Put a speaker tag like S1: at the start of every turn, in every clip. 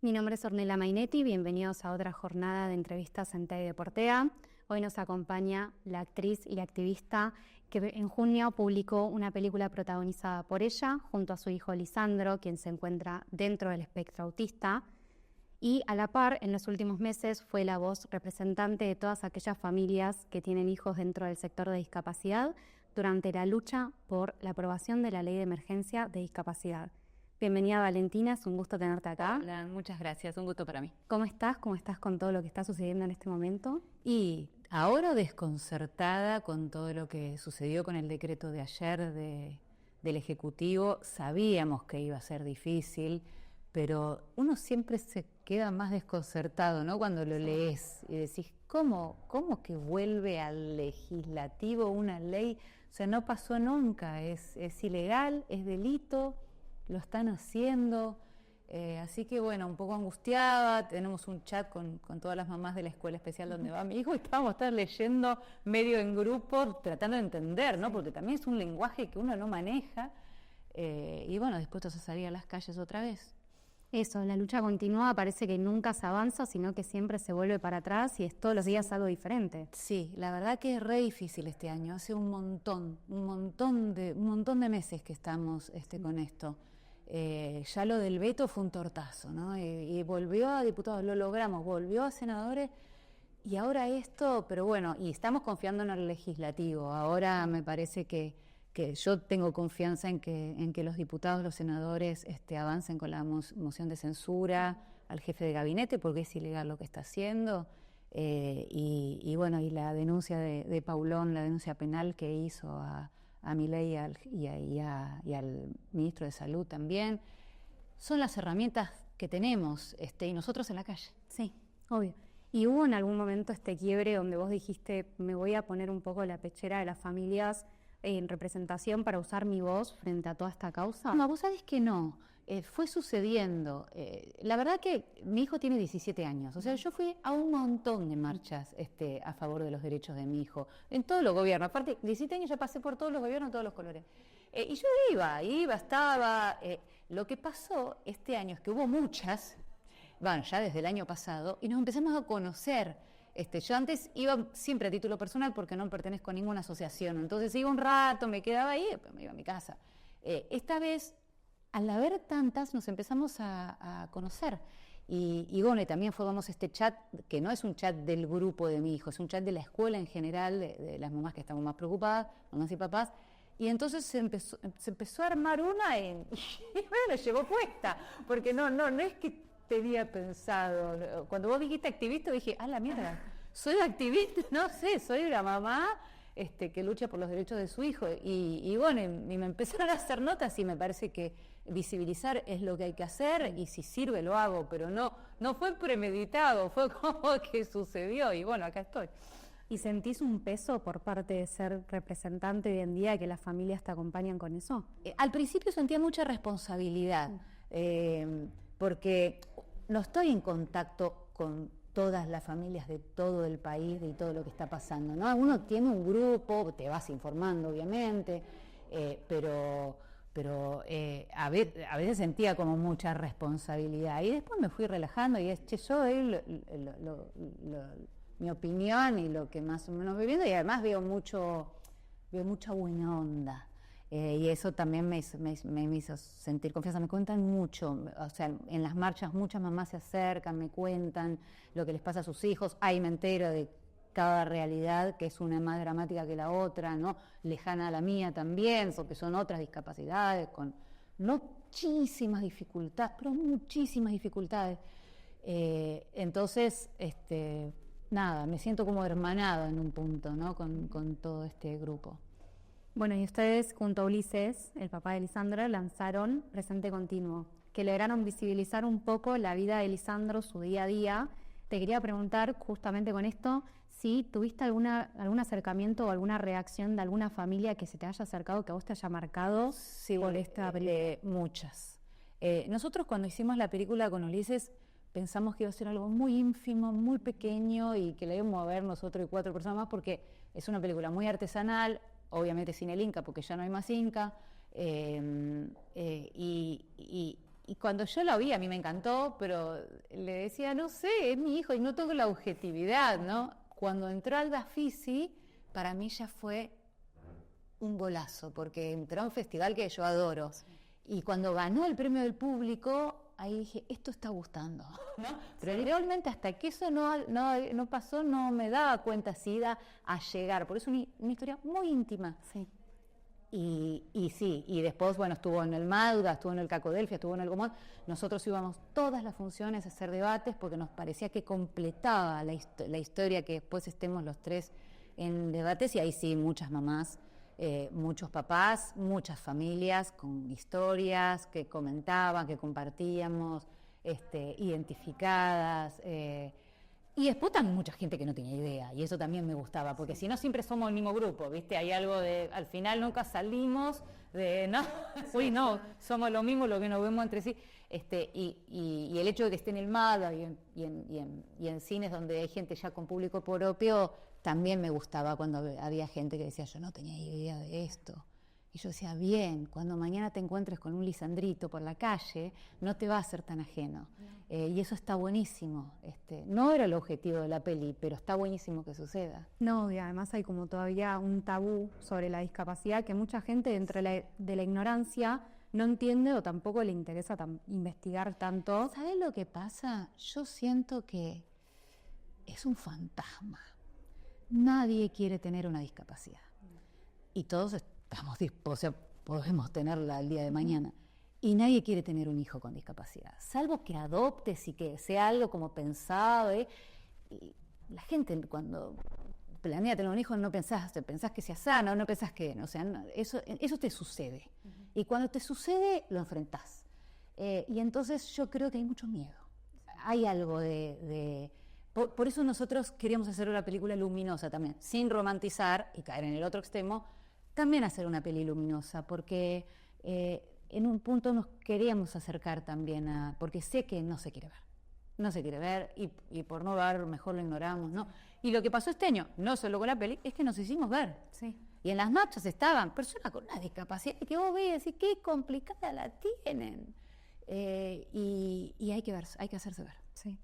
S1: Mi nombre es Ornella Mainetti, bienvenidos a otra jornada de entrevistas en TED Deportea. Hoy nos acompaña la actriz y activista que en junio publicó una película protagonizada por ella, junto a su hijo Lisandro, quien se encuentra dentro del espectro autista, y a la par, en los últimos meses, fue la voz representante de todas aquellas familias que tienen hijos dentro del sector de discapacidad durante la lucha por la aprobación de la Ley de Emergencia de Discapacidad. Bienvenida, Valentina, es un gusto tenerte acá.
S2: Hola, muchas gracias, un gusto para mí.
S1: ¿Cómo estás? ¿Cómo estás con todo lo que está sucediendo en este momento?
S2: Y ahora desconcertada con todo lo que sucedió con el decreto de ayer del Ejecutivo. Sabíamos que iba a ser difícil, pero uno siempre se queda más desconcertado, ¿no? Cuando lo lees y decís, ¿cómo que vuelve al legislativo una ley? O sea, no pasó nunca, es ilegal, es delito. Lo están haciendo, así que bueno, un poco angustiada. Tenemos un chat con todas las mamás de la escuela especial donde va mi hijo y estábamos leyendo medio en grupo, tratando de entender, ¿no? Porque también es un lenguaje que uno no maneja, y bueno, dispuestos a salir a las calles otra vez.
S1: Eso, la lucha continúa, parece que nunca se avanza, sino que siempre se vuelve para atrás y es todos los días algo diferente.
S2: Sí, la verdad que es re difícil este año, hace un montón de meses que estamos con esto. Ya lo del veto fue un tortazo, ¿no? Y volvió a diputados, lo logramos, volvió a senadores y ahora esto, pero bueno, y estamos confiando en el legislativo. Ahora me parece que yo tengo confianza en que los diputados, los senadores avancen con la moción de censura al jefe de gabinete, porque es ilegal lo que está haciendo. Y bueno, y la denuncia de Paulón, la denuncia penal que hizo a Milei y al ministro de Salud también, son las herramientas que tenemos, y nosotros en la calle.
S1: Sí, obvio. ¿Y hubo en algún momento este quiebre donde vos dijiste, me voy a poner un poco la pechera de las familias en representación para usar mi voz frente a toda esta causa?
S2: No, vos sabés que no. Fue sucediendo. La verdad que mi hijo tiene 17 años, o sea, yo fui a un montón de marchas a favor de los derechos de mi hijo, en todos los gobiernos. Aparte, 17 años ya pasé por todos los gobiernos, todos los colores. Y yo estaba. Lo que pasó este año es que hubo muchas, bueno, ya desde el año pasado, y nos empezamos a conocer. Yo antes iba siempre a título personal porque no pertenezco a ninguna asociación, entonces iba un rato, me quedaba ahí, después me iba a mi casa. Esta vez, al haber tantas, nos empezamos a conocer. Y bueno, y también formamos este chat, que no es un chat del grupo de mi hijo, es un chat de la escuela en general, de las mamás que estamos más preocupadas, mamás y papás. Y entonces se empezó a armar una y bueno, llegó puesta, porque no es que tenía pensado. Cuando vos dijiste activista, dije, la mierda, soy activista, no sé, soy una mamá que lucha por los derechos de su hijo. Y bueno, y me empezaron a hacer notas y me parece que visibilizar es lo que hay que hacer y si sirve lo hago, pero no fue premeditado, fue como que sucedió y bueno, acá estoy.
S1: ¿Y sentís un peso por parte de ser representante hoy en día, que las familias te acompañan con eso?
S2: Al principio sentía mucha responsabilidad, porque no estoy en contacto con todas las familias de todo el país y todo lo que está pasando, ¿no? Uno tiene un grupo, te vas informando obviamente, pero a veces sentía como mucha responsabilidad y después me fui relajando y yo doy mi opinión y lo que más o menos voy viendo, y además veo mucha buena onda. Y eso también me hizo sentir confianza. Me cuentan mucho, o sea, en las marchas muchas mamás se acercan, me cuentan lo que les pasa a sus hijos. Ahí me entero de cada realidad, que es una más dramática que la otra, ¿no? Lejana a la mía también, porque son otras discapacidades, con muchísimas dificultades, pero muchísimas dificultades. Entonces, nada, me siento como hermanada en un punto, ¿no? Con todo este grupo.
S1: Bueno, y ustedes, junto a Ulises, el papá de Lisandro, lanzaron Presente Continuo, que lograron visibilizar un poco la vida de Lisandro, su día a día. Te quería preguntar, justamente con esto, si tuviste algún acercamiento o alguna reacción de alguna familia que se te haya acercado, que a vos te haya marcado por esta película.
S2: Muchas. Nosotros cuando hicimos la película con Ulises, pensamos que iba a ser algo muy ínfimo, muy pequeño y que la íbamos a ver nosotros y 4 personas más porque es una película muy artesanal, obviamente sin el Inca porque ya no hay más Inca, y y cuando yo lo vi, a mí me encantó, pero le decía, no sé, es mi hijo y no tengo la objetividad, ¿no? Cuando entró Alda Fisi, para mí ya fue un golazo, porque entró a un festival que yo adoro. Y cuando ganó el premio del público, ahí dije, esto está gustando, ¿no? Pero realmente hasta que eso no pasó, no me daba cuenta si iba a llegar, por eso es una historia muy íntima.
S1: Sí.
S2: Y sí, y después, bueno, estuvo en el Madga, estuvo en el Cacodelfia, estuvo en el Gomón. Nosotros íbamos todas las funciones a hacer debates porque nos parecía que completaba la historia que después estemos los tres en debates, y ahí sí, muchas mamás, muchos papás, muchas familias con historias que comentaban, que compartíamos, identificadas. Y después también mucha gente que no tenía idea, y eso también me gustaba, porque si no siempre somos el mismo grupo, ¿viste? Hay algo de, al final nunca salimos de, no, uy, no, somos lo mismo, lo que nos vemos entre sí. Y el hecho de que esté en el MADA y en cines donde hay gente ya con público propio, también me gustaba cuando había gente que decía, yo no tenía idea de esto. Y yo decía, bien, cuando mañana te encuentres con un Lisandrito por la calle, no te va a ser tan ajeno. Y eso está buenísimo. No era el objetivo de la peli, pero está buenísimo que suceda.
S1: No, y además hay como todavía un tabú sobre la discapacidad que mucha gente dentro de la ignorancia no entiende o tampoco le interesa investigar tanto.
S2: ¿Sabes lo que pasa? Yo siento que es un fantasma. Nadie quiere tener una discapacidad. Y todos estamos dispuestos, podemos tenerla el día de mañana. Y nadie quiere tener un hijo con discapacidad, salvo que adoptes y que sea algo como pensado. Y la gente cuando planea tener un hijo no pensás que sea sano, no pensás que, o sea, no, eso te sucede. Y cuando te sucede, lo enfrentás. Y entonces yo creo que hay mucho miedo. Hay algo por eso nosotros queríamos hacer una película luminosa también, sin romantizar y caer en el otro extremo, también hacer una peli luminosa, porque en un punto nos queríamos acercar también porque sé que no se quiere ver, y por no ver mejor lo ignoramos, ¿no? Y lo que pasó este año, no solo con la peli, es que nos hicimos ver.
S1: Sí.
S2: Y en las marchas estaban personas con una discapacidad que vos veías y qué complicada la tienen. Y hay que hacerse ver.
S1: Sí.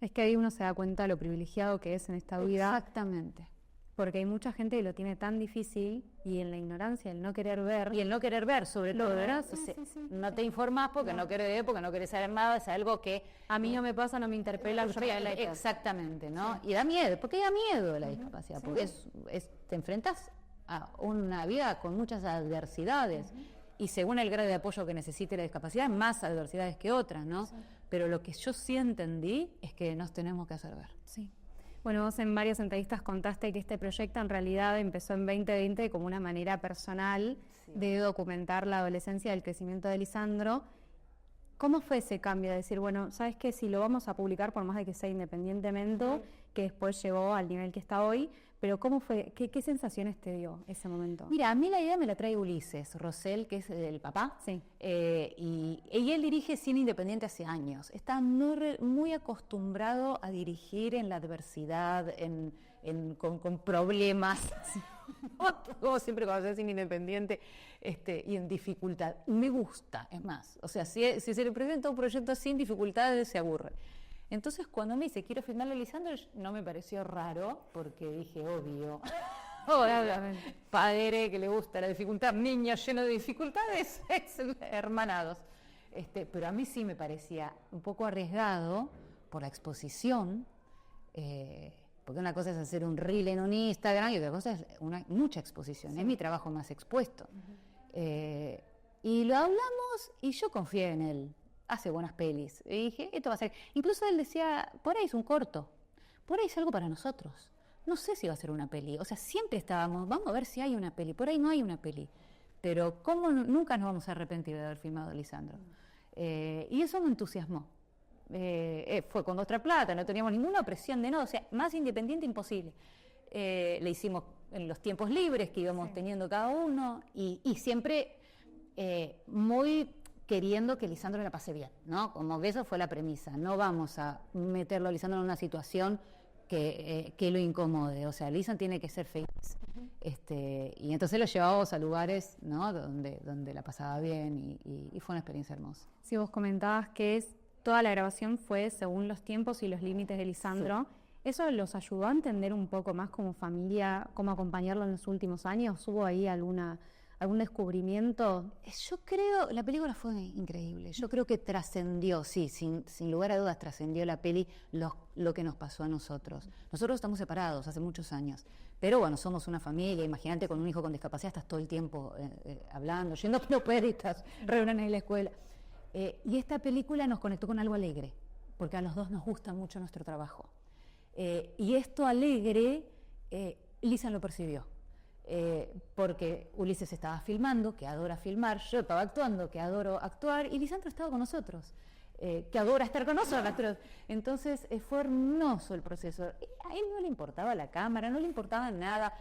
S1: Es que ahí uno se da cuenta de lo privilegiado que es en esta vida.
S2: Exactamente.
S1: Porque hay mucha gente que lo tiene tan difícil, y en la ignorancia, el no querer ver.
S2: Y el no querer ver, sobre todo, ¿verdad?
S1: Sí.
S2: No te informás porque no querés ver, porque no querés saber nada, es algo que
S1: a mí no me pasa, no me interpela.
S2: Exactamente, ¿no? Sí. Y da miedo, porque da miedo la discapacidad, porque te enfrentas a una vida con muchas adversidades, y según el grado de apoyo que necesite la discapacidad, más adversidades que otras, ¿no? Sí. Pero lo que yo sí entendí es que nos tenemos que hacer ver.
S1: Sí. Bueno, vos en varias entrevistas contaste que este proyecto en realidad empezó en 2020 como una manera personal de documentar la adolescencia y el crecimiento de Lisandro. ¿Cómo fue ese cambio de decir, bueno, sabes que si lo vamos a publicar, por más de que sea independientemente, que después llegó al nivel que está hoy, pero cómo fue, qué sensaciones te dio ese momento?
S2: Mira, a mí la idea me la trae Ulises Rosell, que es el papá,
S1: sí.
S2: Y él dirige cine independiente hace años. Está muy acostumbrado a dirigir en la adversidad, con problemas. Como siempre cuando haces cine independiente, y en dificultad. Me gusta, es más. O sea, si se le presenta un proyecto sin dificultades, se aburre. Entonces, cuando me dice, quiero filmarle a Lisandro, no me pareció raro, porque dije, obvio. Obviamente. Padre que le gusta la dificultad, niño lleno de dificultades, hermanados. Pero a mí sí me parecía un poco arriesgado por la exposición, porque una cosa es hacer un reel en un Instagram y otra cosa es mucha exposición, es mi trabajo más expuesto. Y lo hablamos y yo confié en él. Hace buenas pelis. Y dije, esto va a ser... Incluso él decía, por ahí es un corto, por ahí es algo para nosotros. No sé si va a ser una peli. O sea, siempre estábamos, vamos a ver si hay una peli. Por ahí no hay una peli. Pero ¿cómo nunca nos vamos a arrepentir de haber filmado a Lisandro? Y eso me entusiasmó. Fue con nuestra plata, no teníamos ninguna presión de nada. O sea, más independiente imposible. Le hicimos en los tiempos libres que íbamos teniendo cada uno. Y siempre muy... queriendo que Lisandro la pase bien, ¿no? Como que esa fue la premisa, no vamos a meterlo a Lisandro en una situación que lo incomode, o sea, Lisandro tiene que ser feliz. Y entonces lo llevábamos a lugares, ¿no? donde la pasaba bien y fue una experiencia hermosa.
S1: Sí, vos comentabas que toda la grabación fue según los tiempos y los límites de Lisandro. Sí. ¿Eso los ayudó a entender un poco más como familia, cómo acompañarlo en los últimos años? ¿Hubo ahí algún descubrimiento?
S2: Yo creo, la película fue increíble. Yo creo que trascendió, sí, sin lugar a dudas trascendió la peli lo que nos pasó a nosotros. Nosotros estamos separados hace muchos años, pero bueno, somos una familia. Imagínate con un hijo con discapacidad, estás todo el tiempo hablando, yendo a estás reuniones en la escuela. Y esta película nos conectó con algo alegre, porque a los dos nos gusta mucho nuestro trabajo. Y esto alegre, Lisa lo percibió. Porque Ulises estaba filmando, que adora filmar, yo estaba actuando, que adoro actuar, y Lisandro estaba con nosotros, que adora estar con nosotros. Entonces fue hermoso el proceso. A él no le importaba la cámara, no le importaba nada.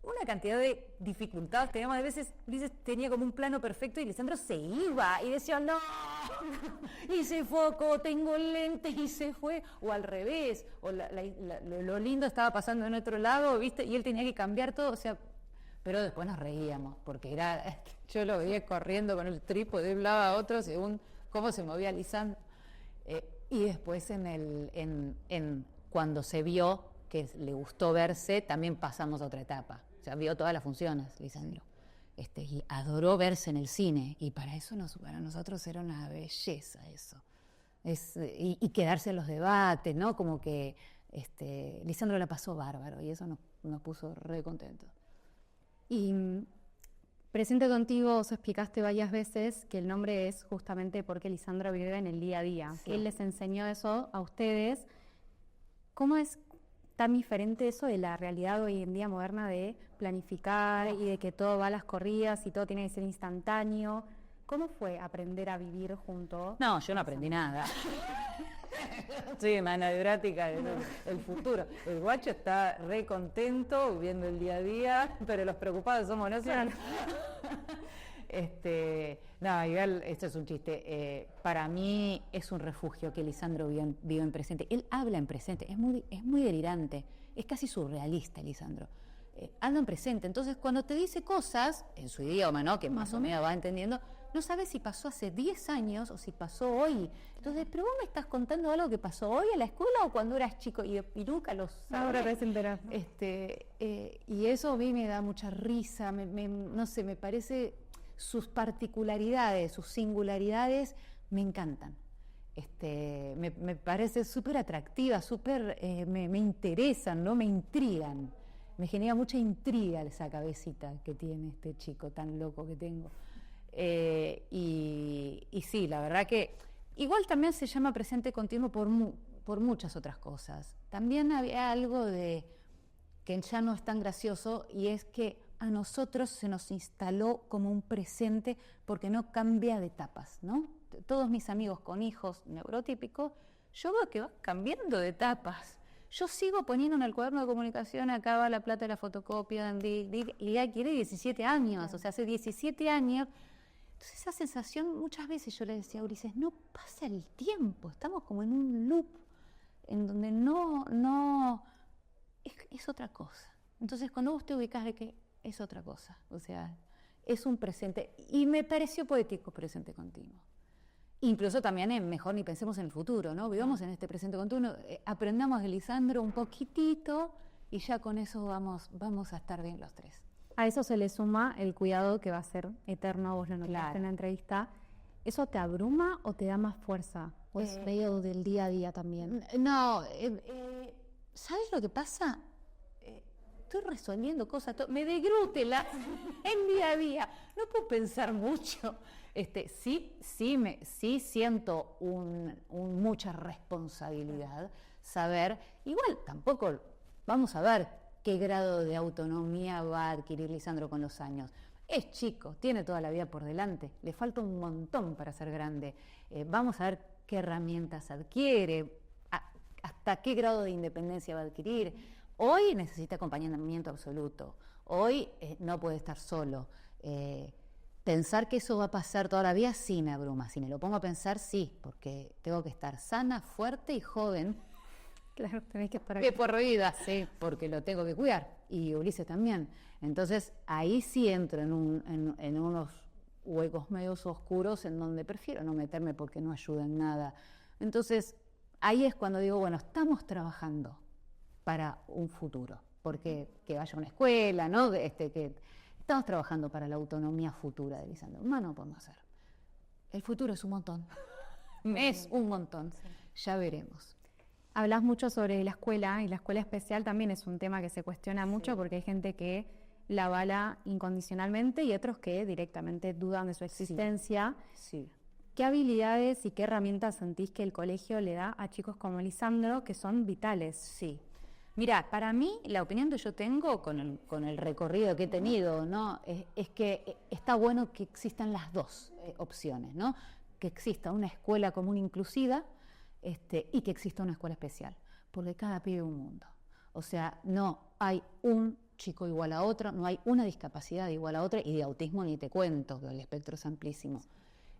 S2: Una cantidad de dificultades teníamos, a veces Ulises tenía como un plano perfecto y Lisandro se iba y decía no, hice foco, tengo lentes y se fue, o al revés, o lo lindo estaba pasando en otro lado, ¿viste? Y él tenía que cambiar todo, o sea, pero después nos reíamos, porque yo lo veía corriendo con el trípode de un lado a otro según cómo se movía Lisandro. Y después cuando se vio que le gustó verse, también pasamos a otra etapa. O sea, vio todas las funciones, Lisandro. Y adoró verse en el cine. Y para nosotros era una belleza eso. Y quedarse en los debates, ¿no? Como que Lisandro la pasó bárbaro y eso nos puso re contentos.
S1: Y Presente Contigo, os explicaste varias veces que el nombre es justamente porque Lisandro vive en el día a día. Sí. Él les enseñó eso a ustedes. ¿Cómo es tan diferente eso de la realidad hoy en día moderna de planificar y de que todo va a las corridas y todo tiene que ser instantáneo? ¿Cómo fue aprender a vivir junto?
S2: No, yo no aprendí nada. Soy una anedrática del futuro. El guacho está re contento viendo el día a día, pero los preocupados somos nosotros. No, igual, esto es un chiste. Para mí es un refugio que Lisandro vive en presente. Él habla en presente, es muy delirante, es casi surrealista, Lisandro. Habla en presente, entonces cuando te dice cosas, en su idioma, ¿no? Que más o menos va entendiendo, no sabes si pasó hace 10 años o si pasó hoy. Entonces, ¿pero vos me estás contando algo que pasó hoy en la escuela o cuando eras chico? Y nunca lo sabes.
S1: Ahora te enteras.
S2: Y eso a mí me da mucha risa, no sé, me parece sus particularidades, sus singularidades, me encantan. Me parece súper atractiva, me interesan, ¿no? Me intrigan. Me genera mucha intriga esa cabecita que tiene este chico tan loco que tengo. Y sí, la verdad que igual también se llama Presente Continuo por muchas otras cosas. También había algo de que ya no es tan gracioso y es que a nosotros se nos instaló como un presente porque no cambia de etapas, ¿no? Todos mis amigos con hijos neurotípicos, yo veo que van cambiando de etapas. Yo sigo poniendo en el cuaderno de comunicación, acá va la plata de la fotocopia, y ya quiere 17 años, o sea, hace 17 años. Entonces esa sensación, muchas veces yo le decía a Ulises, no pasa el tiempo, estamos como en un loop, en donde es otra cosa. Entonces cuando vos te ubicás de que es otra cosa, o sea, es un presente, y me pareció poético Presente Continuo. Incluso también mejor ni pensemos en el futuro, ¿no? Vivamos en este presente continuo, aprendamos de Lisandro un poquitito y ya con eso vamos a estar bien los tres.
S1: A eso se le suma el cuidado que va a ser eterno, vos lo notaste en la entrevista. ¿Eso te abruma o te da más fuerza? ¿O es medio del día a día también?
S2: No, ¿sabes lo que pasa? Estoy resolviendo cosas, me degrútela en día a día, no puedo pensar mucho. Sí siento mucha responsabilidad, saber, igual tampoco, vamos a ver qué grado de autonomía va a adquirir Lisandro con los años. Es chico, tiene toda la vida por delante, le falta un montón para ser grande. Vamos a ver qué herramientas adquiere, hasta qué grado de independencia va a adquirir. Hoy necesita acompañamiento absoluto, hoy no puede estar solo. Pensar que eso va a pasar toda la vida sí me abruma, si me lo pongo a pensar sí, porque tengo que estar sana, fuerte y joven
S1: Claro, tenés que estar
S2: que
S1: aquí.
S2: por vida, sí, porque lo tengo que cuidar, y Ulises también. Entonces, ahí sí entro en unos huecos medios oscuros en donde prefiero no meterme porque no ayuda en nada. Entonces, ahí es cuando digo, bueno, estamos trabajando para un futuro, porque que vaya a una escuela, ¿no? Que estamos trabajando para la autonomía futura de Lisandro. Más no podemos hacer. El futuro es un montón. Es un montón. Ya veremos.
S1: Hablas mucho sobre la escuela y la escuela especial también es un tema que se cuestiona mucho porque hay gente que la avala incondicionalmente y otros que directamente dudan de su existencia.
S2: Sí.
S1: ¿Qué habilidades y qué herramientas sentís que el colegio le da a chicos como Lisandro que son vitales?
S2: Sí. Mira, para mí la opinión que yo tengo con el recorrido que he tenido, ¿no? Es que está bueno que existan las dos opciones, ¿no? Que exista una escuela común inclusiva y que exista una escuela especial, porque cada pibe es un mundo. O sea, no hay un chico igual a otro, no hay una discapacidad igual a otra, y de autismo ni te cuento, que el espectro es amplísimo.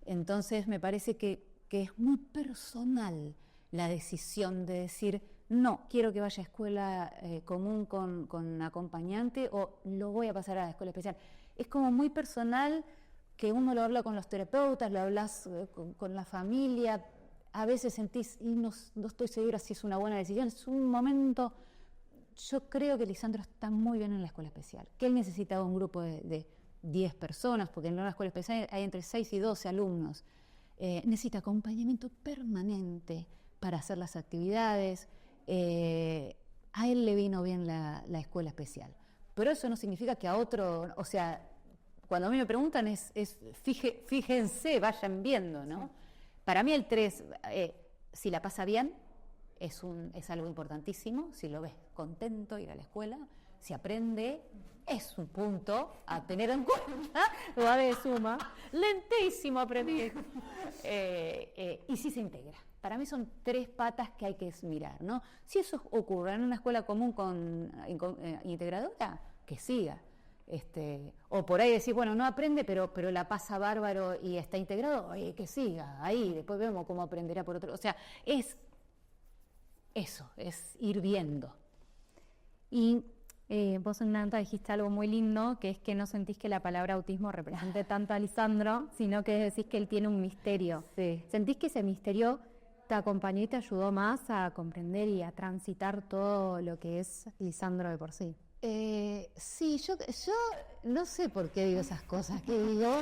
S2: Entonces me parece que es muy personal la decisión de decir, no, quiero que vaya a escuela común con acompañante o lo voy a pasar a la escuela especial. Es como muy personal que uno lo habla con los terapeutas, lo hablas con la familia, a veces sentís, y no estoy segura si es una buena decisión, es un momento. Yo creo que Lisandro está muy bien en la escuela especial, que él necesitaba un grupo de 10 personas, porque en una escuela especial hay entre 6 y 12 alumnos. Necesita acompañamiento permanente para hacer las actividades. A él le vino bien la escuela especial. Pero eso no significa que a otro, o sea, cuando a mí me preguntan fíjense, vayan viendo, ¿no? Sí. Para mí el 3, si la pasa bien, es algo importantísimo. Si lo ves contento, ir a la escuela, si aprende, es un punto a tener en cuenta.
S1: Lo va de suma.
S2: Lentísimo aprender. Y si se integra. Para mí son 3 patas que hay que mirar, ¿no? Si eso ocurre en una escuela común con integradora, que siga. O por ahí decir, bueno, no aprende, pero la pasa bárbaro y está integrado, que siga ahí, después vemos cómo aprenderá por otro. O sea, es eso, es ir viendo.
S1: Y vos en una nota dijiste algo muy lindo, que es que no sentís que la palabra autismo represente tanto a Lisandro, sino que decís que él tiene un misterio.
S2: Sí.
S1: ¿Sentís que ese misterio te acompañó y te ayudó más a comprender y a transitar todo lo que es Lisandro de por sí?
S2: Sí, yo no sé por qué digo esas cosas que digo.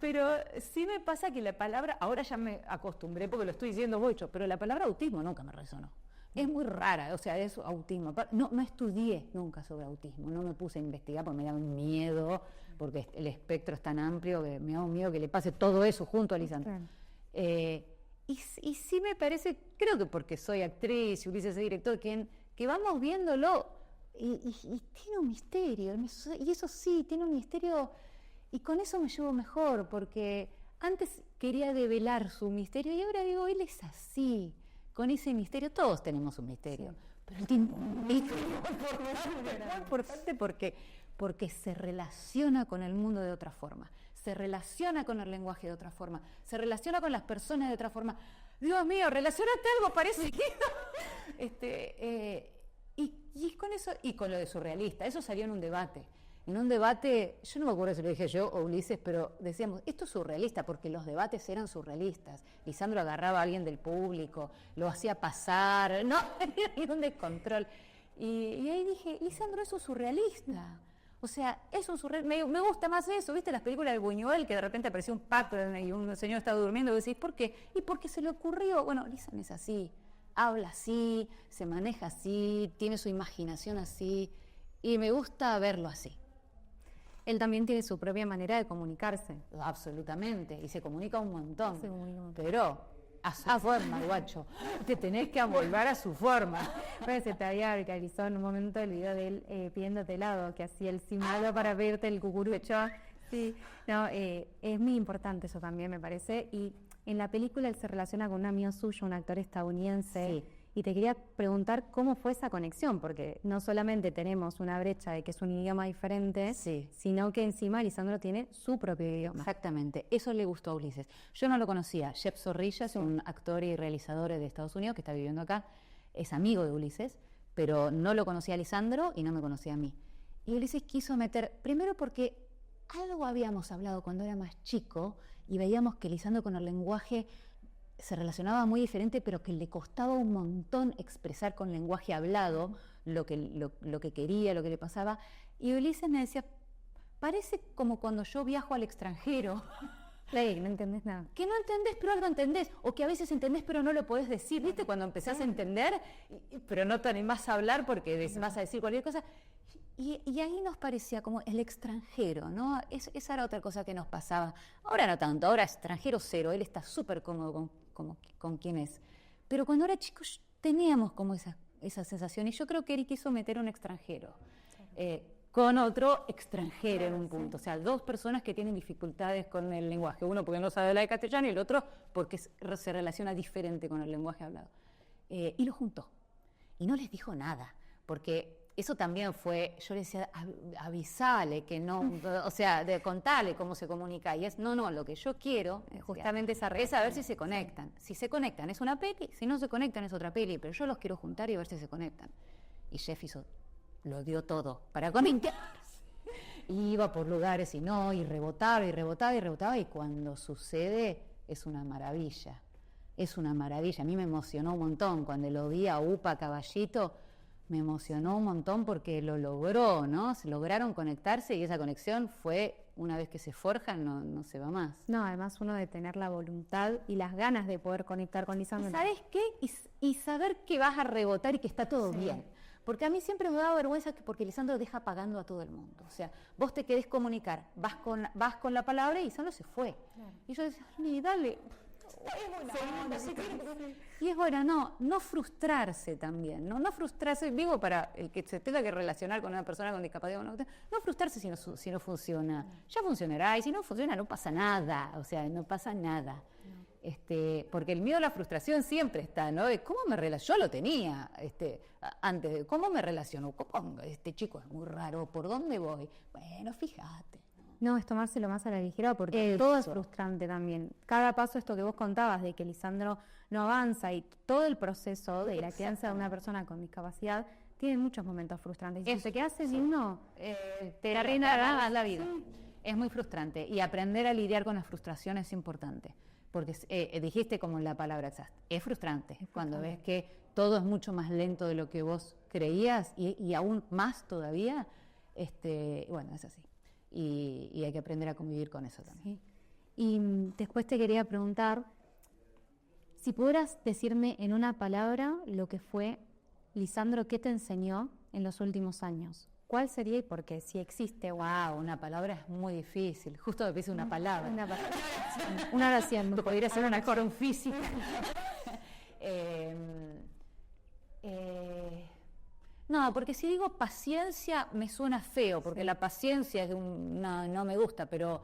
S2: Pero sí me pasa que la palabra, ahora ya me acostumbré porque lo estoy diciendo mucho, pero la palabra autismo nunca me resonó. Es muy rara, o sea, es autismo. No estudié nunca sobre autismo, no me puse a investigar porque me daba miedo, porque el espectro es tan amplio que me da miedo que le pase todo eso junto a Lisandro. Claro. Y sí me parece, creo que porque soy actriz y Ulises es director, que vamos viéndolo y tiene un misterio, y eso sí, tiene un misterio, y con eso me llevo mejor, porque antes quería develar su misterio y ahora digo, él es así, con ese misterio, todos tenemos un misterio, sí. Pero él tiene un misterio muy importante porque se relaciona con el mundo de otra forma, se relaciona con el lenguaje de otra forma, se relaciona con las personas de otra forma. Dios mío, relacionate algo parecido. Y es con eso, y con lo de surrealista, eso salió en un debate. En un debate, yo no me acuerdo si lo dije yo o Ulises, pero decíamos, esto es surrealista, porque los debates eran surrealistas. Lisandro agarraba a alguien del público, lo hacía pasar, no, era un descontrol. Y ahí dije, Lisandro, eso es surrealista. O sea, es un surrealista, me gusta más eso, ¿viste? Las películas de Buñuel, que de repente apareció un pato y un señor estaba durmiendo, y decís, ¿por qué? Y porque se le ocurrió, bueno, Lisandro es así, habla así, se maneja así, tiene su imaginación así, y me gusta verlo así.
S1: Él también tiene su propia manera de comunicarse.
S2: Absolutamente, y se comunica un montón. Pero a su forma, guacho. Te tenés que amoldar a su forma.
S1: Pues se te había viralizado en un momento el video de él pidiéndote helado, que hacía el simulado para pedirte el cucurucho. Sí, no, es muy importante eso también, me parece. Y en la película él se relaciona con un amigo suyo, un actor estadounidense. Sí. Y te quería preguntar cómo fue esa conexión, porque no solamente tenemos una brecha de que es un idioma diferente,
S2: Sí.
S1: sino que encima Lisandro tiene su propio idioma.
S2: Exactamente, eso le gustó a Ulises. Yo no lo conocía. Shep Zorrilla es un actor y realizador de Estados Unidos que está viviendo acá, es amigo de Ulises, pero no lo conocía a Lisandro y no me conocía a mí. Y Ulises quiso meter, primero porque algo habíamos hablado cuando era más chico y veíamos que Lisandro con el lenguaje se relacionaba muy diferente, pero que le costaba un montón expresar con lenguaje hablado lo que quería, lo que le pasaba. Y Ulises me decía, parece como cuando yo viajo al extranjero.
S1: Ley, no entendés nada.
S2: Que no entendés, pero algo entendés. O que a veces entendés, pero no lo podés decir. ¿Viste? Cuando empezás a entender, pero no te animás a hablar porque vas a decir cualquier cosa. Y ahí nos parecía como el extranjero, ¿no? Esa era otra cosa que nos pasaba. Ahora no tanto, ahora extranjero cero. Él está súper cómodo con quien es. Pero cuando era chico teníamos como esa sensación. Y yo creo que él quiso meter un extranjero. Con otro extranjero en un punto. O sea, dos personas que tienen dificultades con el lenguaje. Uno porque no sabe hablar de castellano y el otro porque se relaciona diferente con el lenguaje hablado. Y lo juntó. Y no les dijo nada. Porque eso también fue, yo le decía, avisale que no, o sea, contale cómo se comunica. Y no, lo que yo quiero justamente es saber si se conectan. Si se conectan es una peli, si no se conectan es otra peli. Pero yo los quiero juntar y ver si se conectan. Y Jeff lo dio todo para conectarse. Iba por lugares y rebotaba. Y cuando sucede es una maravilla. Es una maravilla. A mí me emocionó un montón. Cuando lo vi a Upa Caballito, me emocionó un montón porque lo logró, ¿no? Se lograron conectarse y esa conexión fue, una vez que se forjan, no se va más.
S1: No, además uno de tener la voluntad y las ganas de poder conectar con Lisandro.
S2: ¿Sabes qué? Y saber que vas a rebotar y que está todo bien. Porque a mí siempre me daba vergüenza porque Lisandro deja pagando a todo el mundo. O sea, vos te querés comunicar, vas con la palabra y Lisandro se fue. Claro. Y yo decía, dale. Y es bueno, no frustrarse también, no frustrarse, digo, para el que se tenga que relacionar con una persona con discapacidad, no frustrarse si no funciona. Ya funcionará, y si no funciona no pasa nada, o sea, no pasa nada. Porque el miedo a la frustración siempre está, ¿no? De cómo me relaciono, yo lo tenía antes, de cómo me relaciono, ¿cómo este chico es muy raro, ¿por dónde voy? Bueno, fíjate.
S1: No, es tomárselo más a la ligera porque todo es frustrante también. Cada paso, esto que vos contabas, de que Lisandro no avanza y todo el proceso de la crianza de una persona con discapacidad tiene muchos momentos frustrantes. Y si te quedas sin uno, te arruina la vida. Sí.
S2: Es muy frustrante y aprender a lidiar con la frustración es importante. Porque dijiste como la palabra exacta, es frustrante cuando ves que todo es mucho más lento de lo que vos creías y aún más todavía, bueno, es así. Y hay que aprender a convivir con eso también.
S1: Sí. Y después te quería preguntar, si pudieras decirme en una palabra lo que fue Lisandro, ¿qué te enseñó en los últimos años? ¿Cuál sería y por qué? Si existe.
S2: Wow, una palabra es muy difícil. Justo me puse una palabra.
S1: Una oración.
S2: Podría ser una acción física. No, porque si digo paciencia me suena feo, porque la paciencia es no me gusta, pero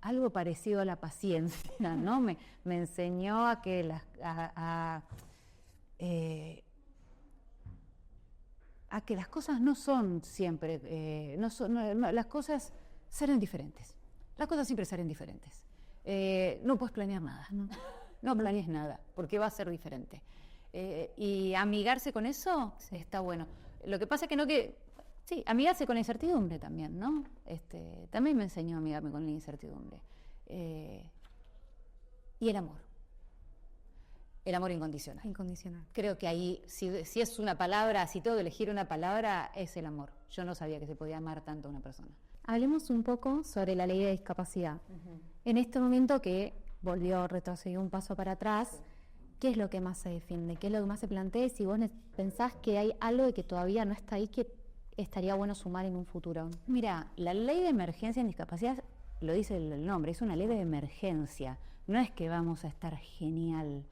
S2: algo parecido a la paciencia, ¿no? Me enseñó a que a que las cosas no son siempre, las cosas salen diferentes. Las cosas siempre salen diferentes. No puedes planear nada, no planees nada, porque va a ser diferente. Y amigarse con eso está bueno. Lo que pasa es sí, amigarse con la incertidumbre también, ¿no? También me enseñó a amigarme con la incertidumbre. Y el amor. El amor incondicional.
S1: Incondicional.
S2: Creo que ahí, si es una palabra, si tengo que elegir una palabra, es el amor. Yo no sabía que se podía amar tanto a una persona.
S1: Hablemos un poco sobre la ley de discapacidad. Uh-huh. En este momento que retrocedió un paso para atrás, ¿qué es lo que más se defiende? ¿Qué es lo que más se plantea? Si vos pensás que hay algo que todavía no está ahí que estaría bueno sumar en un futuro.
S2: Mira, la ley de emergencia en discapacidad, lo dice el nombre, es una ley de emergencia. No es que vamos a estar genial.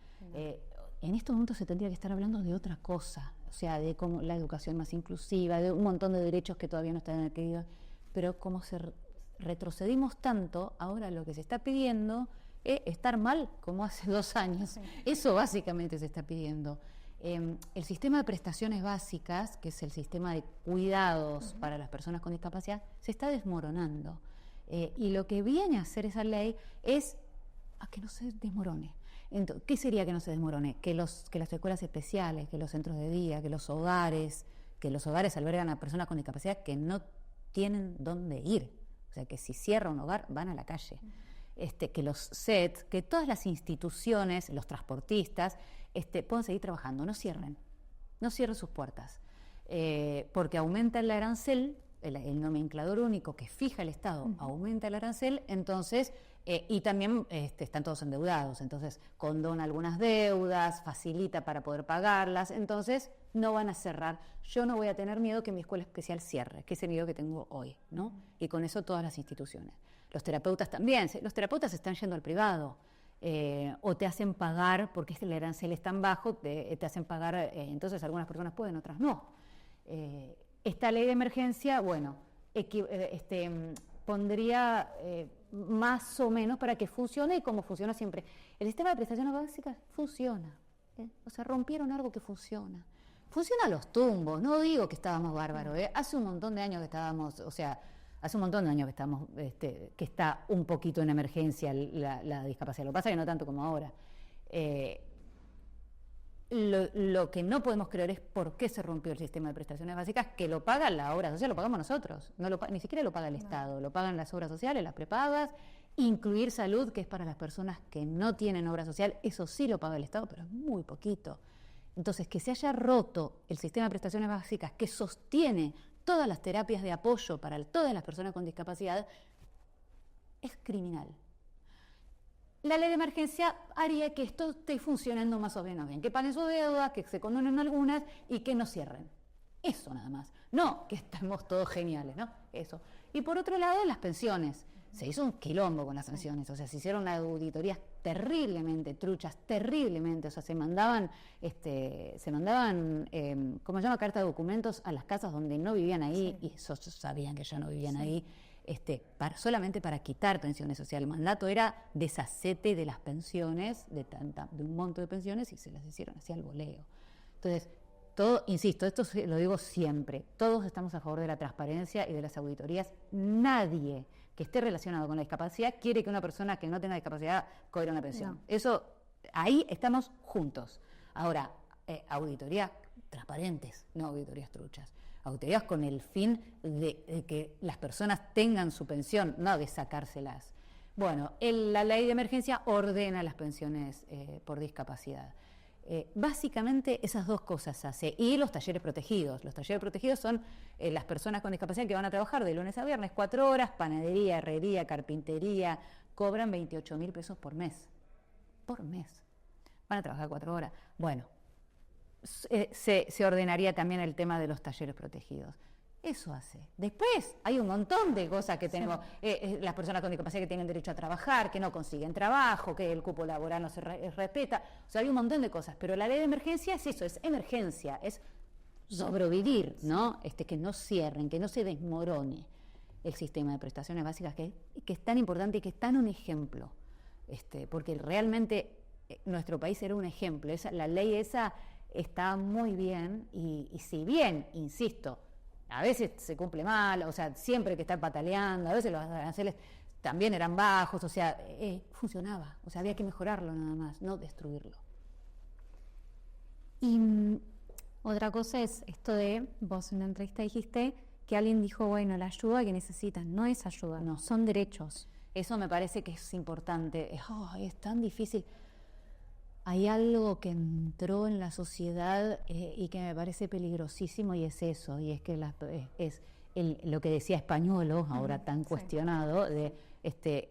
S2: En estos momentos se tendría que estar hablando de otra cosa, o sea, de cómo la educación más inclusiva, de un montón de derechos que todavía no están adquiridos, pero como retrocedimos tanto, ahora lo que se está pidiendo es estar mal como hace 2 años. Sí. Eso básicamente se está pidiendo. el sistema de prestaciones básicas, que es el sistema de cuidados para las personas con discapacidad, se está desmoronando. Y lo que viene a hacer esa ley es a que no se desmorone. Entonces, ¿qué sería que no se desmorone? Que las escuelas especiales, que los centros de día, que los hogares albergan a personas con discapacidad que no tienen dónde ir. O sea, que si cierra un hogar, van a la calle. Que los SET, que todas las instituciones, los transportistas, puedan seguir trabajando, no cierren sus puertas. Porque aumenta el arancel, el nomenclador único que fija el Estado, aumenta el arancel, entonces... y también están todos endeudados, entonces condona algunas deudas, facilita para poder pagarlas, entonces no van a cerrar. Yo no voy a tener miedo que mi escuela especial cierre, que es el miedo que tengo hoy, ¿no? Y con eso todas las instituciones. Los terapeutas también, los terapeutas están yendo al privado, o te hacen pagar, porque el arancel es tan bajo, te hacen pagar, entonces algunas personas pueden, otras no. Esta ley de emergencia, bueno, pondría... más o menos para que funcione y como funciona siempre. El sistema de prestaciones básicas funciona. O sea, rompieron algo que funciona. Funciona a los tumbos, no digo que estábamos bárbaros. Hace un montón de años que estábamos, que está un poquito en emergencia la discapacidad. Lo que pasa es que no tanto como ahora. Lo que no podemos creer es por qué se rompió el sistema de prestaciones básicas, que lo paga la obra social, lo pagamos nosotros, ni siquiera lo paga el Estado, lo pagan las obras sociales, las prepagas, incluir salud, que es para las personas que no tienen obra social, eso sí lo paga el Estado, pero es muy poquito. Entonces, que se haya roto el sistema de prestaciones básicas que sostiene todas las terapias de apoyo para todas las personas con discapacidad, es criminal. La ley de emergencia haría que esto esté funcionando más o menos bien, que paguen sus deudas, que se condonen algunas y que no cierren. Eso nada más. No que estamos todos geniales, ¿no? Eso. Y por otro lado, las pensiones. Se hizo un quilombo con las pensiones, o sea, se hicieron auditorías terriblemente truchas, terriblemente, o sea, se mandaban, ¿cómo se llama? Carta de documentos a las casas donde no vivían ahí, y esos sabían que ya no vivían ahí. Solamente para quitar pensiones. O sea, el mandato era deshacete de las pensiones, de un monto de pensiones, y se las hicieron así al voleo. Entonces, insisto, esto lo digo siempre, todos estamos a favor de la transparencia y de las auditorías. Nadie que esté relacionado con la discapacidad quiere que una persona que no tenga discapacidad cobre una pensión. No. Eso, ahí estamos juntos. Ahora, auditorías transparentes, no auditorías truchas. Auditorías con el fin de que las personas tengan su pensión, no de sacárselas. Bueno, la ley de emergencia ordena las pensiones por discapacidad. Básicamente esas dos cosas hace. Y los talleres protegidos. Los talleres protegidos son las personas con discapacidad que van a trabajar de lunes a viernes, 4 horas, panadería, herrería, carpintería, cobran 28.000 pesos por mes. Por mes. Van a trabajar 4 horas. Bueno. Se ordenaría también el tema de los talleres protegidos. Eso hace. Después hay un montón de cosas que tenemos. Las personas con discapacidad que tienen derecho a trabajar, que no consiguen trabajo, que el cupo laboral no se respeta. O sea, hay un montón de cosas. Pero la ley de emergencia es eso, es emergencia, es sobrevivir, ¿no? Que no cierren, que no se desmorone el sistema de prestaciones básicas, que es tan importante y que es tan un ejemplo. Porque realmente nuestro país era un ejemplo. La ley esa está muy bien y si bien, insisto, a veces se cumple mal, o sea, siempre hay que estar pataleando, a veces los aranceles también eran bajos, o sea, funcionaba, o sea, había que mejorarlo nada más, no destruirlo.
S1: Y otra cosa es esto de, vos en una entrevista dijiste que alguien dijo, bueno, la ayuda que necesitan no es ayuda, no, son derechos.
S2: Eso me parece que es importante, es tan difícil. Hay algo que entró en la sociedad y que me parece peligrosísimo, y es eso, y es que lo que decía Españolo, ahora tan cuestionado, de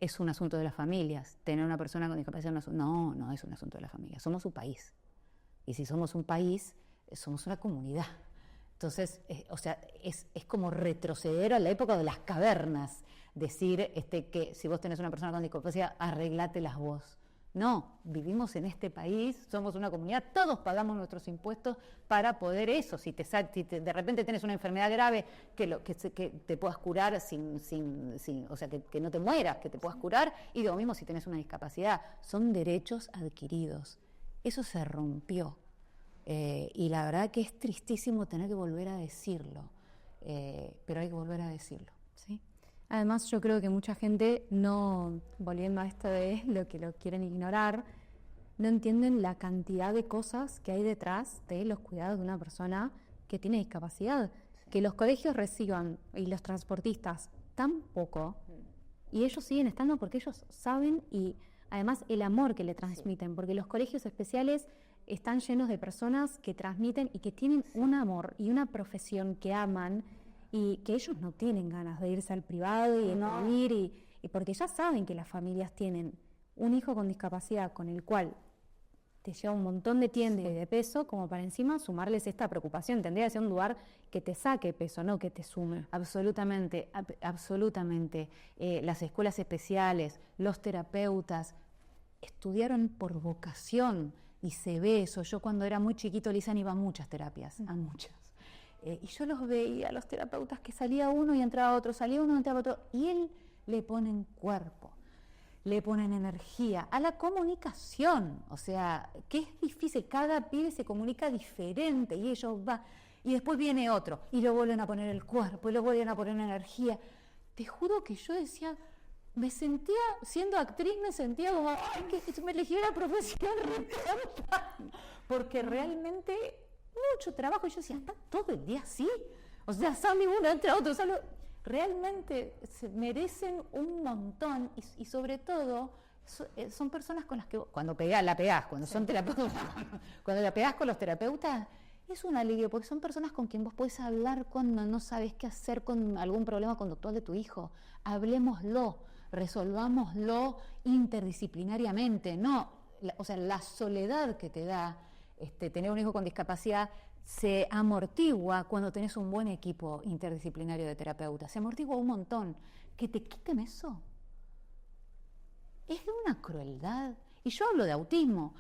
S2: es un asunto de las familias. Tener una persona con discapacidad no es un asunto de las familias, somos un país. Y si somos un país, somos una comunidad. Entonces, es como retroceder a la época de las cavernas, decir que si vos tenés una persona con discapacidad, arreglátelas vos. No, vivimos en este país, somos una comunidad, todos pagamos nuestros impuestos para poder eso. Si de repente tienes una enfermedad grave, que te puedas curar o sea, que no te mueras, que te puedas curar, y lo mismo si tienes una discapacidad. Son derechos adquiridos. Eso se rompió. Y la verdad que es tristísimo tener que volver a decirlo, pero hay que volver a decirlo.
S1: Sí. Además, yo creo que mucha gente, no, volviendo a esto de lo que lo quieren ignorar, no entienden la cantidad de cosas que hay detrás de los cuidados de una persona que tiene discapacidad. Sí. Que los colegios reciban y los transportistas tan poco, y ellos siguen estando porque ellos saben, y además el amor que le transmiten, porque los colegios especiales están llenos de personas que transmiten y que tienen un amor y una profesión que aman, y que ellos no tienen ganas de irse al privado y de pedir, y porque ya saben que las familias tienen un hijo con discapacidad con el cual te lleva un montón de tiempo y de peso, como para encima sumarles esta preocupación. Tendría que ser un lugar que te saque peso, no que te sume.
S2: Absolutamente, absolutamente. Las escuelas especiales, los terapeutas, estudiaron por vocación, y se ve eso. Yo cuando era muy chiquito, Lisan, iba a muchas terapias, a muchas. Y yo los veía, los terapeutas, que salía uno y entraba otro, salía uno y entraba otro, y él le ponen cuerpo, le ponen energía a la comunicación. O sea, que es difícil, cada pibe se comunica diferente y ellos van, y después viene otro, y le vuelven a poner el cuerpo, y le vuelven a poner energía. Te juro que yo decía, me sentía, siendo actriz, me sentía como, ay, que me elegí la profesión, porque realmente mucho trabajo. Y yo decía, ¿está todo el día así? O sea, sale uno, entra otro, sale. Realmente se merecen un montón, y sobre todo son personas con las que cuando la pegás, cuando son terapeutas, cuando la pegás con los terapeutas, es un alivio, porque son personas con quien vos podés hablar cuando no sabes qué hacer con algún problema conductual de tu hijo. Hablemoslo, resolvámoslo interdisciplinariamente. No, o sea, la soledad que te da tener un hijo con discapacidad se amortigua cuando tenés un buen equipo interdisciplinario de terapeutas. Se amortigua un montón. Que te quiten eso es de una crueldad. Y yo hablo de autismo.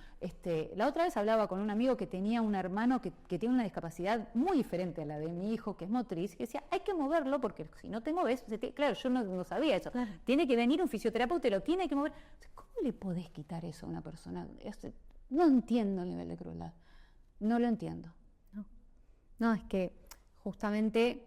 S2: La otra vez hablaba con un amigo que tenía un hermano que tiene una discapacidad muy diferente a la de mi hijo, que es motriz, y que decía, hay que moverlo porque si no te moves, claro, yo no sabía eso. Claro. Tiene que venir un fisioterapeuta y lo tiene que mover. ¿Cómo le podés quitar eso a una persona? No entiendo el nivel de crueldad. No lo entiendo.
S1: No, es que justamente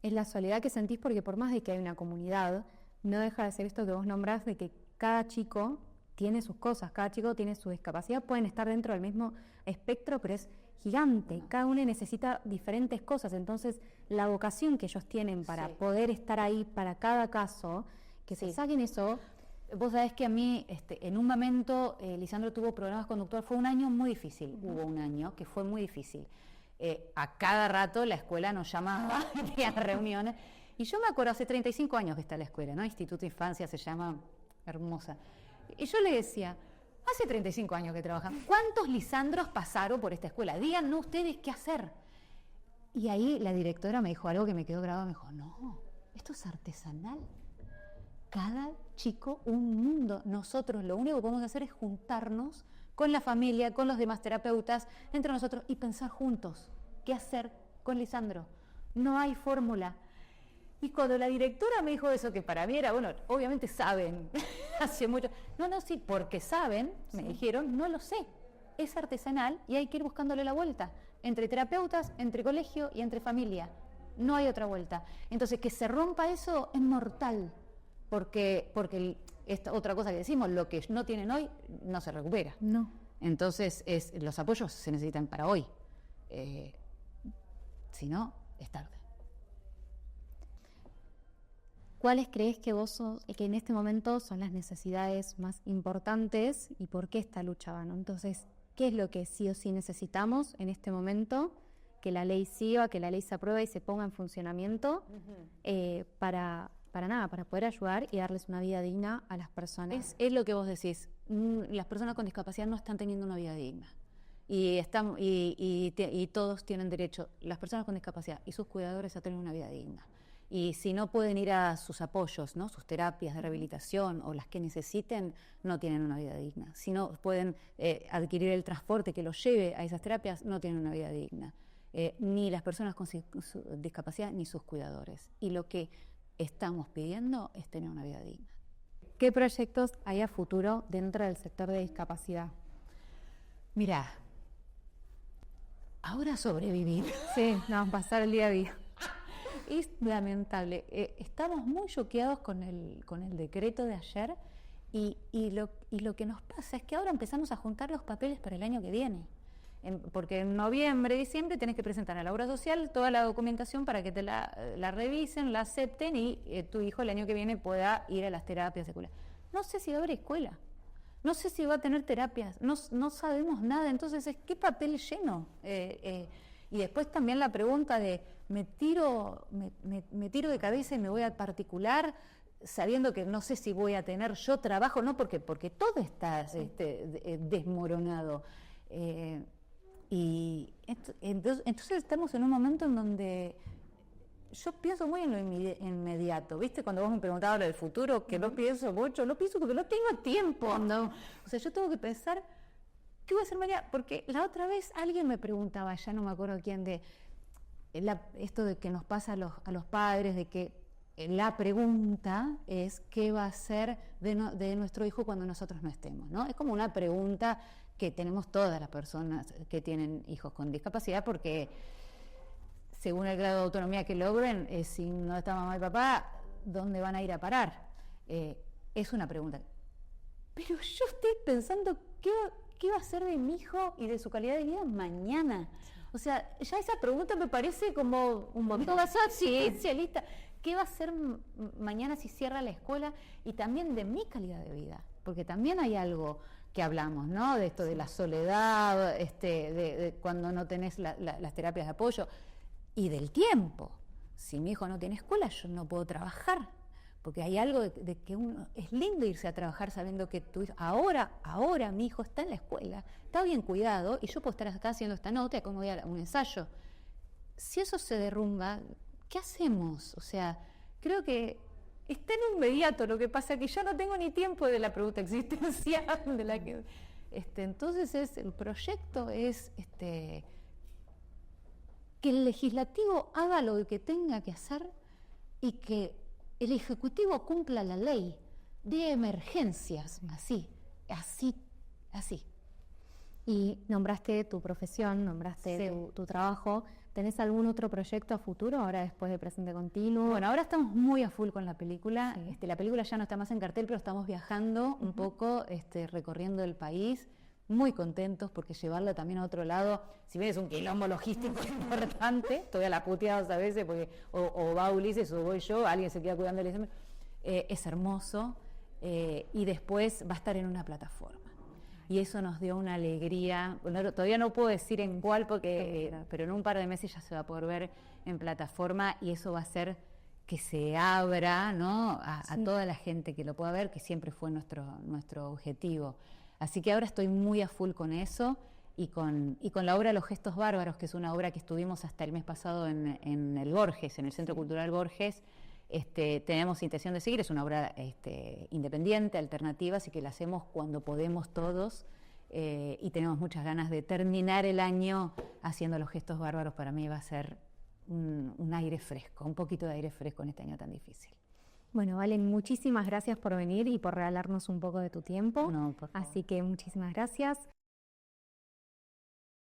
S1: es la soledad que sentís, porque por más de que hay una comunidad, no deja de ser esto que vos nombrás, de que cada chico tiene sus cosas, cada chico tiene su discapacidad, pueden estar dentro del mismo espectro, pero es gigante, cada uno necesita diferentes cosas. Entonces la vocación que ellos tienen para poder estar ahí para cada caso, que se saquen eso.
S2: Vos sabés que a mí, en un momento, Lisandro tuvo problemas conductuales, fue un año muy difícil, hubo un año que fue muy difícil. A cada rato la escuela nos llamaba, tenía reuniones, y yo me acuerdo, hace 35 años que está la escuela, ¿no? Instituto de Infancia se llama, hermosa. Y yo le decía, hace 35 años que trabajan, ¿cuántos Lisandros pasaron por esta escuela? Díganos ustedes qué hacer. Y ahí la directora me dijo algo que me quedó grabado, me dijo, no, esto es artesanal. Cada chico un mundo. Nosotros lo único que podemos hacer es juntarnos con la familia, con los demás terapeutas, entre nosotros, y pensar juntos qué hacer con Lisandro. No hay fórmula. Y cuando la directora me dijo eso, que para mí era, bueno, obviamente saben, hace mucho. No, sí, porque saben, me dijeron, no lo sé. Es artesanal y hay que ir buscándole la vuelta. Entre terapeutas, entre colegio y entre familia. No hay otra vuelta. Entonces, que se rompa eso es mortal. Porque esta otra cosa que decimos, lo que no tienen hoy no se recupera.
S1: No.
S2: Entonces los apoyos se necesitan para hoy. Si no, es tarde.
S1: ¿Cuáles crees que que en este momento son las necesidades más importantes y por qué esta lucha va, ¿no? Entonces, ¿qué es lo que sí o sí necesitamos en este momento? Que la ley siga, que la ley se apruebe y se ponga en funcionamiento para poder ayudar y darles una vida digna a las personas.
S2: Es lo que vos decís, las personas con discapacidad no están teniendo una vida digna. Y todos tienen derecho, las personas con discapacidad y sus cuidadores, a tener una vida digna. Y si no pueden ir a sus apoyos, ¿no? Sus terapias de rehabilitación o las que necesiten, no tienen una vida digna. Si no pueden adquirir el transporte que los lleve a esas terapias, no tienen una vida digna. Ni las personas con discapacidad ni sus cuidadores. Y lo que estamos pidiendo es tener una vida digna.
S1: ¿Qué proyectos hay a futuro dentro del sector de discapacidad?
S2: Mirá, ahora sobrevivir.
S1: Sí, no, pasar el día a día.
S2: Es lamentable. Estamos muy choqueados con el decreto de ayer y lo que nos pasa es que ahora empezamos a juntar los papeles para el año que viene. Porque en noviembre, diciembre tenés que presentar a la obra social toda la documentación para que te la revisen, la acepten y tu hijo el año que viene pueda ir a las terapias seculares. No sé si va a haber escuela, no sé si va a tener terapias, no sabemos nada, entonces ¿qué papel lleno? Y después también la pregunta de me tiro de cabeza y me voy a particular sabiendo que no sé si voy a tener yo trabajo, no porque todo está desmoronado. Y entonces estamos en un momento en donde yo pienso muy en lo inmediato, ¿viste? Cuando vos me preguntabas lo del futuro, que no pienso mucho, no pienso porque no tengo tiempo, ¿no? O sea, yo tengo que pensar, ¿qué voy a hacer mañana? Porque la otra vez alguien me preguntaba, ya no me acuerdo quién, de esto de que nos pasa a los padres, de que la pregunta es ¿qué va a ser de nuestro hijo cuando nosotros no estemos? ¿No? Es como una pregunta que tenemos todas las personas que tienen hijos con discapacidad, porque según el grado de autonomía que logren, si no está mamá y papá, ¿dónde van a ir a parar? Es una pregunta. Pero yo estoy pensando ¿qué va a ser de mi hijo y de su calidad de vida mañana? O sea, ya esa pregunta me parece como un montón especialista. ¿Qué va a hacer mañana si cierra la escuela? Y también de mi calidad de vida, porque también hay algo que hablamos, ¿no? De esto de la soledad, de cuando no tenés las terapias de apoyo, y del tiempo. Si mi hijo no tiene escuela, yo no puedo trabajar, porque hay algo de que es lindo irse a trabajar sabiendo que tu hijo, ahora mi hijo está en la escuela, está bien cuidado, y yo puedo estar acá haciendo esta nota, como voy a un ensayo. Si eso se derrumba, ¿qué hacemos? O sea, creo que está en inmediato, lo que pasa es que ya no tengo ni tiempo de la pregunta existencial de la que entonces el proyecto es que el legislativo haga lo que tenga que hacer y que el ejecutivo cumpla la ley de emergencias, así.
S1: Y nombraste tu profesión, nombraste tu trabajo. ¿Tenés algún otro proyecto a futuro ahora después de Presente Continuo?
S2: Bueno, ahora estamos muy a full con la película. Sí. La película ya no está más en cartel, pero estamos viajando un poco, recorriendo el país, muy contentos porque llevarla también a otro lado, si bien es un quilombo logístico importante, estoy a la puteada a veces, porque o va Ulises o voy yo, alguien se queda cuidando del examen, es hermoso, y después va a estar en una plataforma. Y eso nos dio una alegría. Bueno, todavía no puedo decir en cuál, pero en un par de meses ya se va a poder ver en plataforma y eso va a hacer que se abra, ¿no? a toda la gente que lo pueda ver, que siempre fue nuestro objetivo. Así que ahora estoy muy a full con eso y con la obra Los Gestos Bárbaros, que es una obra que estuvimos hasta el mes pasado en el Borges, en el Centro Cultural Borges. Tenemos intención de seguir, es una obra independiente, alternativa, así que la hacemos cuando podemos todos y tenemos muchas ganas de terminar el año haciendo Los Gestos Bárbaros. Para mí va a ser un aire fresco, un poquito de aire fresco en este año tan difícil.
S1: Bueno, Valen, muchísimas gracias por venir y por regalarnos un poco de tu tiempo.
S2: No, por favor.
S1: Así que muchísimas gracias.